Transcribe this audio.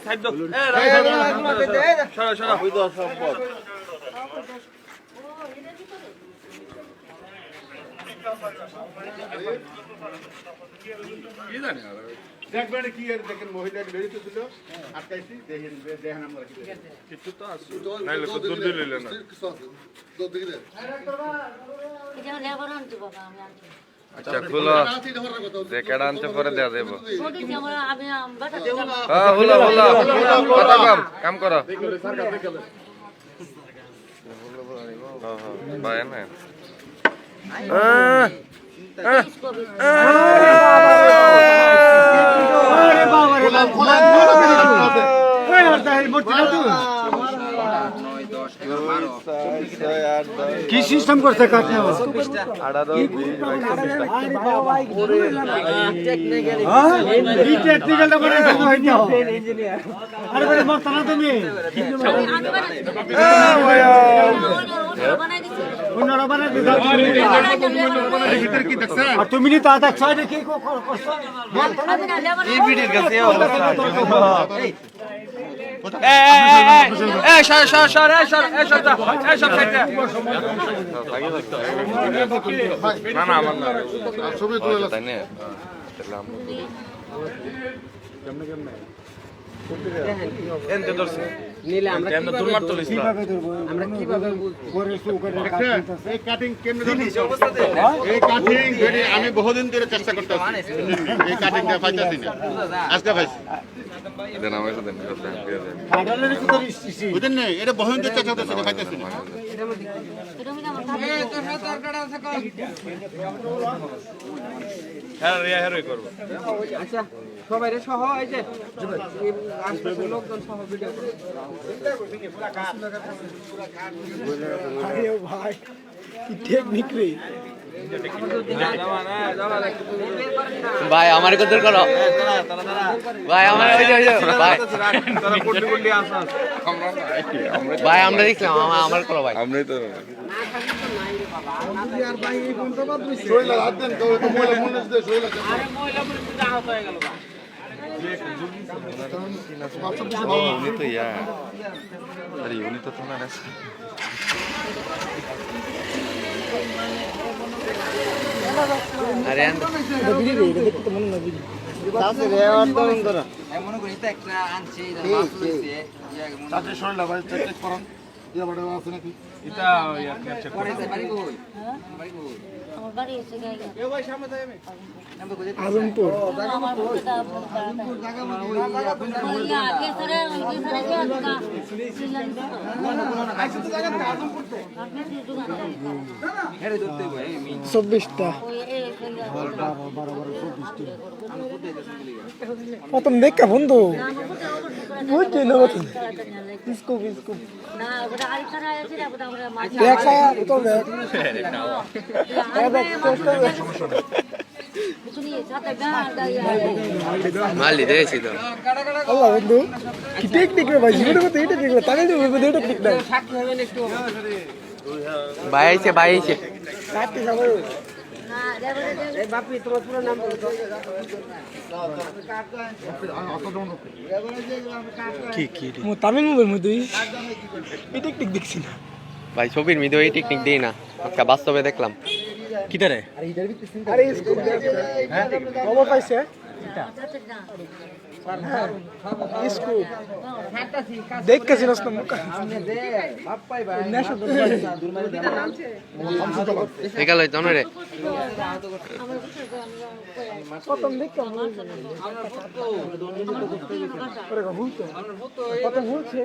side দাও সরা সরা ওই দাও সম্পদ কি জানি আর দেখবেন কি আর দেখেন মহিলা বেরিয়ে ছিল আটকাইছি দেখেন দেখেন আমরা কিছু তো আছে নাইলে তো দূর দিলে না দূর দিলে এটা লেবার আনতে বাবা আমি আনতে আচ্ছা খুলো যে কেডা আনতে পরে দেয়া দেব ওটি আমরা আমি বাটা দেব হ্যাঁ হলো হলো কত কাম করো হ্যাঁ ভাই না আরে বাবা রে বাবা ওই আর তাই মোটি না তুই কি সিস্টেম করতে কাটনে আরে বাবা এই টেকনিক্যাল করে শুরু হইতে হবে ইঞ্জিনিয়ার আরে বড় মস্ত না তুমি বানাই দিছি ওনারা বানাই দিছো ভিতর কি দেখছ আর তুমি নি তা দেখছ এটা কি করছো এই ভিডিওর কাছে অবস্থা না না আমার না ছবি তুলে তাই না এনতে ধরছে নিলে আমরা এনতে দুলমার তো লিস্ট আমরা কিভাবে করে সু করে এই কাটিং কেমনে এই কাটিং যদি আমি বহুদিন ধরে চেষ্টা করতেছি এই কাটিংটা পাইতাছি না আজকে পাইছি দেন আমার সাথে কাটালের কি করে ইসি বুঝেন না এটা বহুদিন ধরে চেষ্টা করতেছি না পাইতাছি না এটা আমি আমার খাবে হ্যাঁ রিয়া হেরোই করব আচ্ছা সবাই রে সহ এই যে আশপাশের লোকজন সহ ভিডিও করে আরে ভাই কি টেকনিক রে ভাই আমার কত করো ভাই আমার ওই যে ভাই তারা কোটি কোটি আসা আমরা ভাই আমরা দেখলাম আমার করো ভাই আমরাই তো শৈলা হাত দেন তো মহিলা মনে দে শৈলা উনি তো ইয়া আরে উনি তো তোমার আছে আরে তাতে শৈলা ভাই চেক করুন ইয়া বড় আছে নাকি এটা ইয়া চেক করে আমার বাড়ি এসে গাইয়া আজমপুর আমার বুড়িটা আজমপুর জায়গা ওই আগে সরে ওই সরে কে আজকা চব্বিশটা ওই এই প্রথম দেখা বন্ধু বুঝছি না স্কুপ স্কুপ না ওটা আরেকটা আছে না ওটা আমরা মাছ দেখা তো দেখ শুনি সাথে গান গাইয়া মালি দিয়েছি তো আল্লাহ বন্ধু কি টেকনিক রে ভাই জীবনে কত এটা দেখলে তাকে যে ওই টেকনিক নাই ভাই আইছে কাটতে যাবো না দেখো এই বাপি তোমার পুরো নাম বলো মো তামিল মুভির মধ্যে এই টেকনিক দেখছি না ভাই ছবির মধ্যে এই টেকনিক দেই না আজকে বাস্তবে দেখলাম কিটারে আরে স্কুপ হ্যাঁ খবর পাইছে স্কুপ দেখ কে জিনিস না মুখ দেখা লই জানো রে প্রথম দেখ কেমন ভুলছে